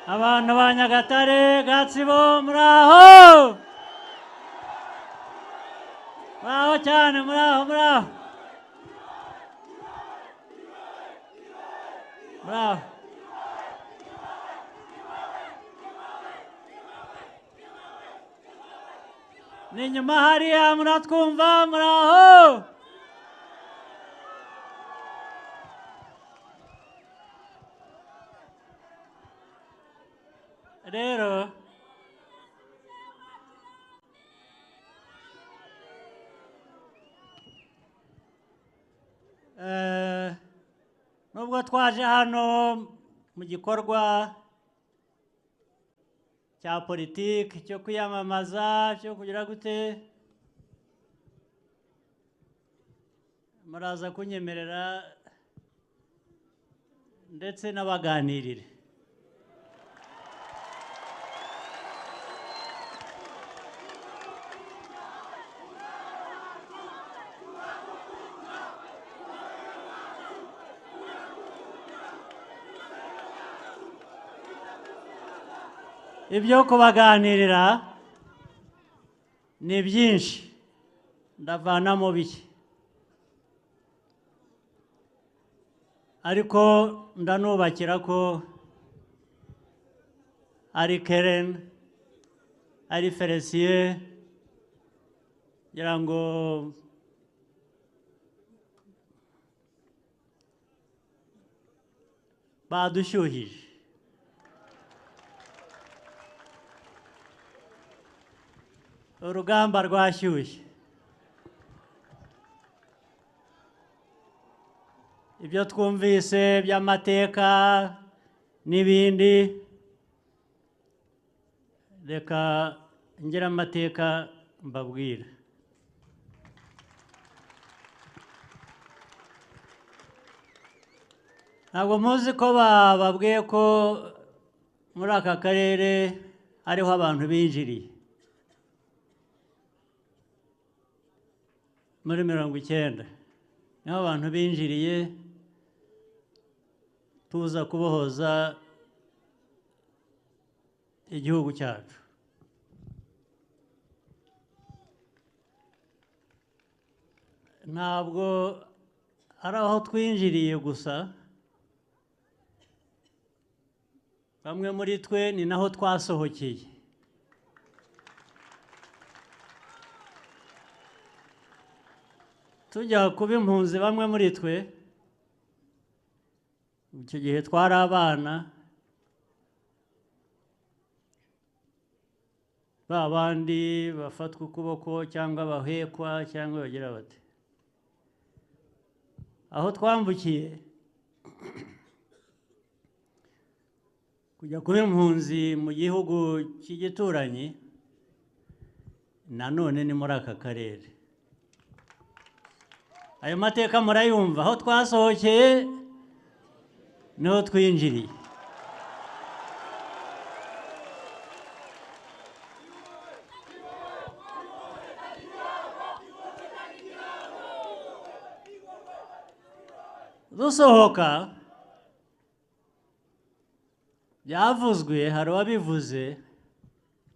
abantu ba Nyagatare, Gatsibo, muraho! Muraho cyane, muraho. Muraho. N'inyuma hariya muratwumva, muraho! Rero nubwo twaje hano mu gikorwa cya politiki cyo kwiyamamaza cyo kugira gute, muraza kunyemerera ndetse n'abaganirire. Ibyo kubaganirira ni byinshi, ndavanamo bike, ariko ndanubakira ko ari Keren, ari Felicien, kugira ngo badushyuhije. Urugamba rwashyushye. Ibyo twumvise by'amateka n'ibindi, reka ngire amateka mbabwira. Ntabwo muzi ko bababwiye ko muri aka karere hariho abantu binjiriye muri 1990, niho abantu binjiriye tuza kubohoza igihugu cyacu. Ntabwo ari aho twinjiriye gusa, bamwe muri twe ni naho twasohokeye. Tujya kuba impunzi, bamwe muri twe icyo gihe twari abana, ba bandi bafatwa ukuboko cyangwa bahekwa cyangwa bagira bati. Aho twambukiye kujya kuba impunzi mu gihugu cy'igituranyi, nanone ni muri aka karere. Ayo mateka murayumva, aho twasohokeye niho twinjiriye. Dusohoka byavuzwe, hari uwabivuze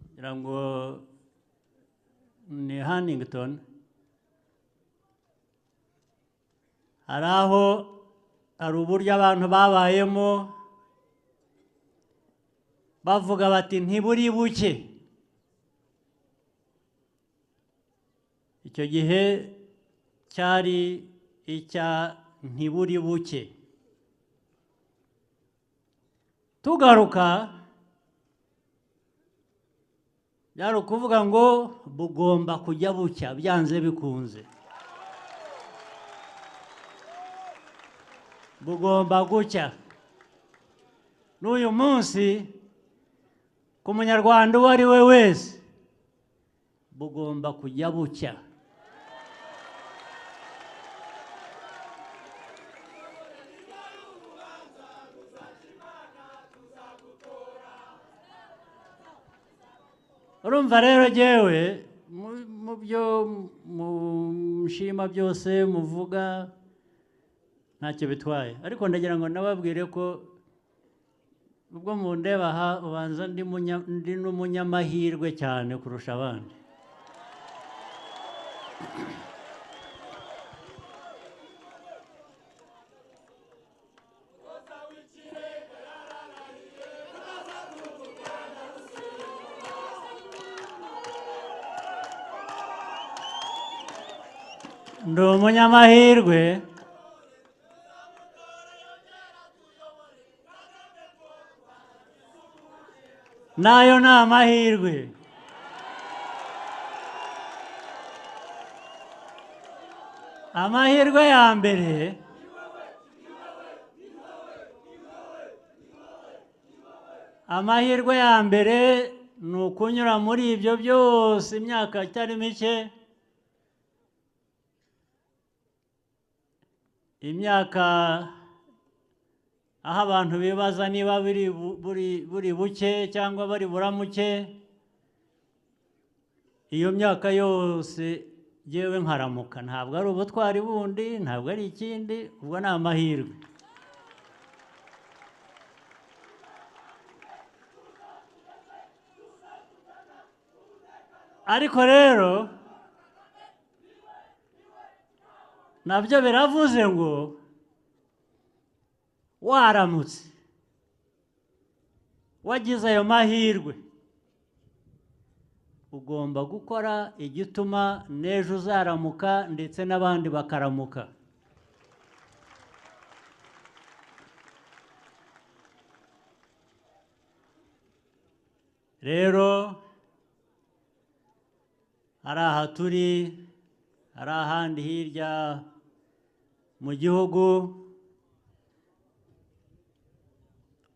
kugira ngo ni Huntington, hari uburyo abantu babayemo bavuga bati ntiburi buke. Icyo gihe cyari icya ntiburi buke. Tugaruka byari ukuvuga ngo bugomba kujya bucya byanze bikunze, bugomba gucya. N'uyu munsi ku munyarwanda uwo ari we wese bugomba kujya bucya. Urumva rero jyewe mu byo mushima byose muvuga ntacyo bitwaye, ariko ndagira ngo nababwire ko ubwo mundeba aha ubanza ndi n'umunyamahirwe cyane kurusha abandi. Ndi umunyamahirwe nayo ni amahirwe. Amahirwe ya mbere ni ukunyura muri ibyo byose imyaka itari mike, imyaka aho abantu bibaza niba buri buke cyangwa bari buramuke. Iyo myaka yose yewe nkaramuka, ntabwo ari ubutwari bundi, ntabwo ari ikindi, ubwo ni amahirwe. Ariko rero nabyo biravuze ngo waramutse wagize ayo mahirwe, ugomba gukora igituma n'ejo uzaramuka ndetse n'abandi bakaramuka. Rero hari aha turi, hari ahandi hirya mu gihugu,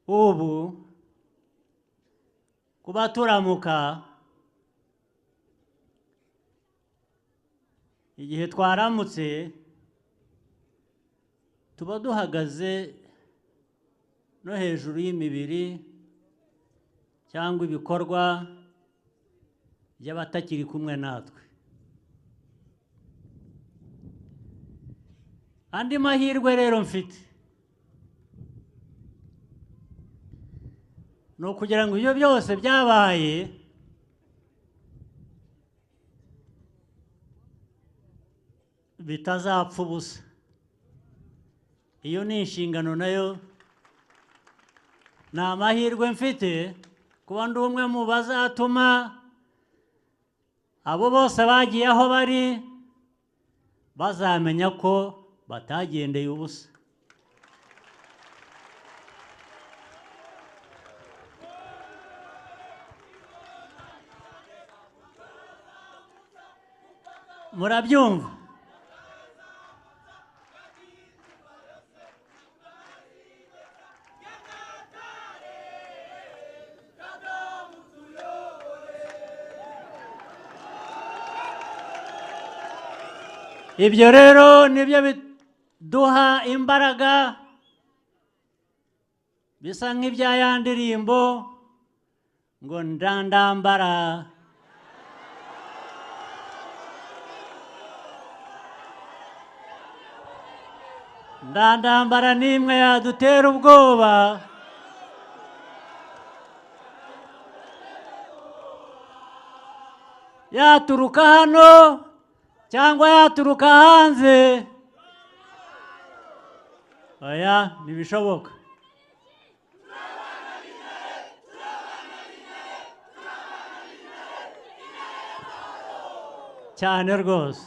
ubu kuba turamuka, igihe twaramutse tuba duhagaze no hejuru y'imibiri cyangwa ibikorwa by'abatakiri kumwe natwe. Andi mahirwe rero mfite ni ukugira ngo ibyo byose byabaye bitazapfa ubusa. Iyo ni inshingano nayo, ni amahirwe mfite kuba ndi umwe mu bazatuma abo bose bagiye aho bari bazamenya ko batagendeye ubusa. Murabyumva? Ibyo rero nibyo biduha imbaraga, bisa nk'ibya ya ndirimbo ngo ndandambara. Ndandambara n'imwe yadutera ubwoba, yaturuka hano cyangwa yaturuka hanze. Oya, ntibishoboka. Cyane rwose.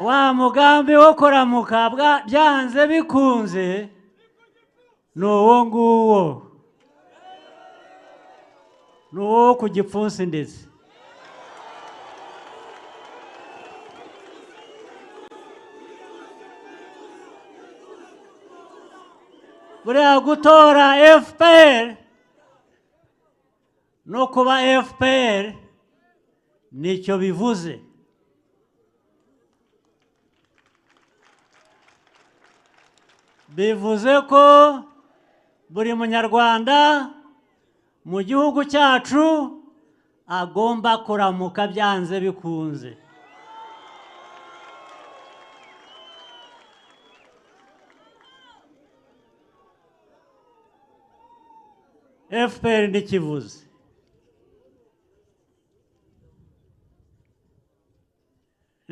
Wa mugambi wo kuramuka byanze bikunze ni uwo nguwo, ni uwo ku gipfunsi ndetse. Buriya gutora FPR no kuba FPR nicyo bivuze. Bivuze ko buri munyarwanda mu gihugu cyacu agomba kuramuka byanze bikunze. FPR ntikivuze.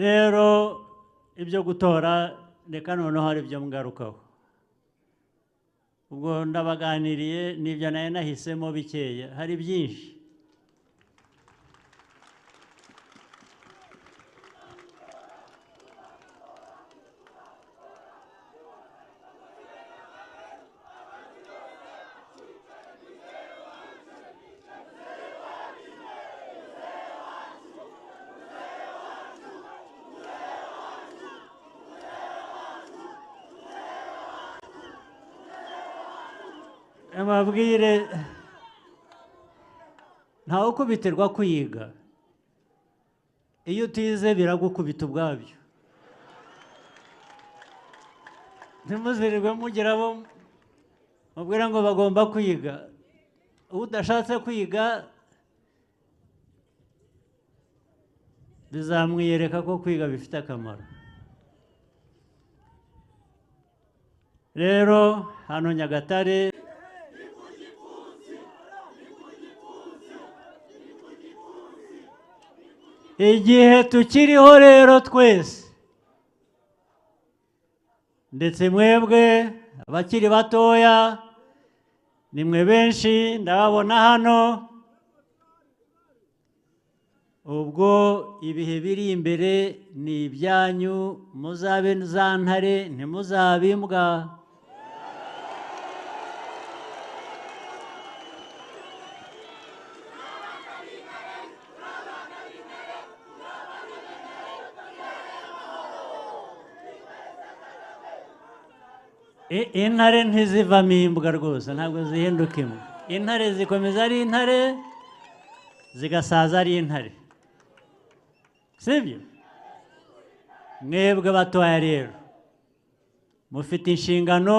Rero ibyo gutora reka noneho hari ibyo mgarukaho. Ubwo ndabaganiriye n'ibyo nayo nahisemo bikeya, hari byinshi. Amabwire ntawe ukubitirwa kwiga. Iyo utize biragukubita ubwabyo. Ntimuzirirwe mugira abo mubwira ngo bagomba kwiga. Udashatse kwiga bizamwiyereka ko kwiga bifite akamaro. Rero hano Nyagatare igihe tukiriho rero twese, ndetse mwebwe abakiri batoya nimwe benshi ndababona hano, ubwo ibihe biri imbere ni ibyanyu, muzabe za ntare ntimuzabe imbwa. Intare ntizivamo imbwa rwose, ntabwo zihinduka imbwa. Intare zikomeza ari intare, zigasaza ari intare, sibyo? Mwebwe batoya rero mufite inshingano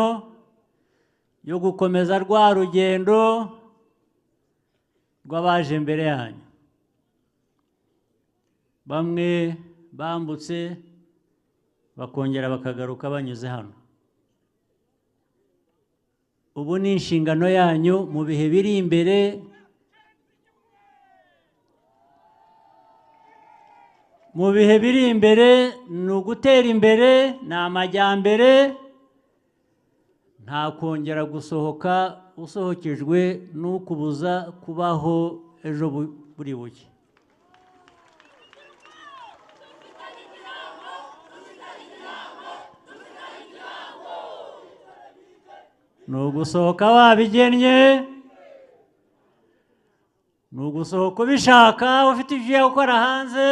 yo gukomeza rwa rugendo rw'abaje imbere yanyu. Bamwe bambutse bakongera bakagaruka banyuze hano. Ubu ni inshingano yanyu mu bihe biri imbere. Mu bihe biri imbere ni ugutera imbere, ni amajyambere, nta kongera gusohoka usohokejwe n'ukubuza kubaho ejo buri buke. Ni ugusohoka wabigennye, ni ugusohoka ubishaka, ufite ibyo gukora hanze,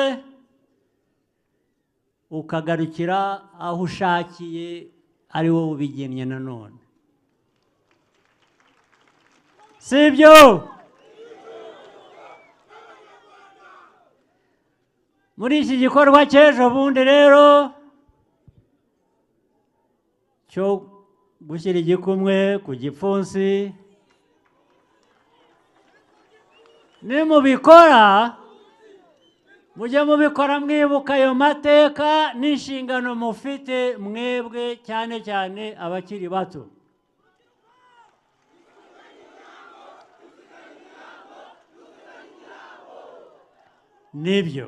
ukagarukira aho ushakiye ari wowe ubigennye nanone, sibyo? Muri iki gikorwa cy'ejo bundi rero cyo gushyira igikumwe ku gipfunsi, nimubikora mujye mubikora mwibuka ayo mateka n'inshingano mufite mwebwe, cyane cyane abakiri bato. Nibyo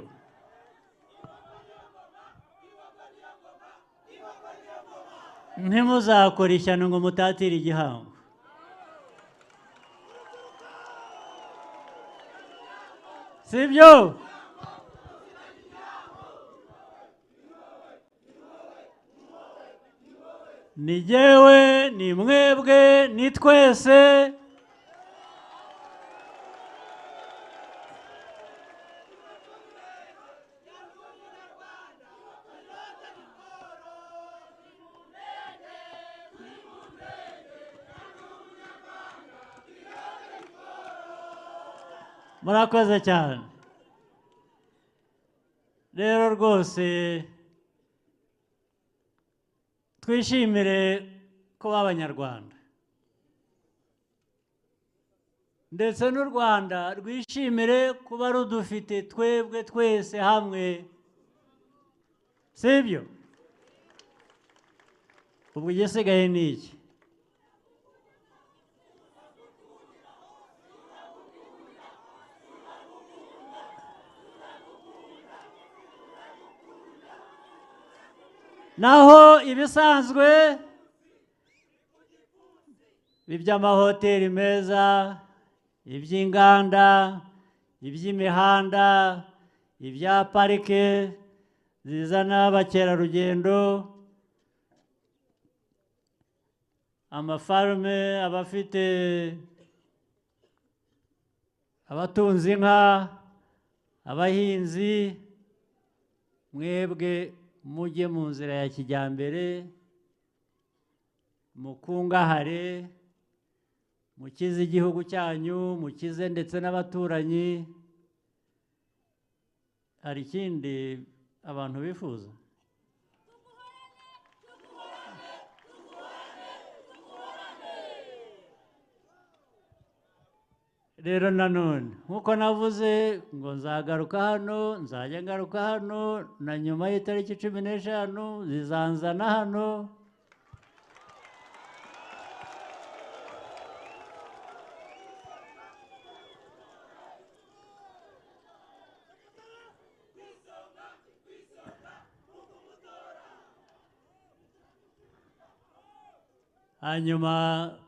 ntimuzakora ishyano ngo mutatire igihango. Sibyo? Ni jyewe, ni mwebwe, ni twese. Murakoze cyane. Rero rwose twishimire kuba Abanyarwanda. ndetse n'u Rwanda rwishimire kuba rudufite twebwe twese hamwe, sibyo? ubwo igisigaye ni iki? naho ibisanzwe iby'amahoteli meza, iby'inganda, iby'imihanda, ibya parike zizana abakerarugendo, amafarume abafite abatunze inka, abahinzi, mwebwe mujye mu nzira ya kijyambere, mukungahare, mukize igihugu cyanyu, mukize ndetse n'abaturanyi. hari ikindi abantu bifuza? rero nanone nk'uko navuze ngo nzagaruka hano, nzajya ngaruka hano, na nyuma y'itariki 15 zizanzana hano. hanyuma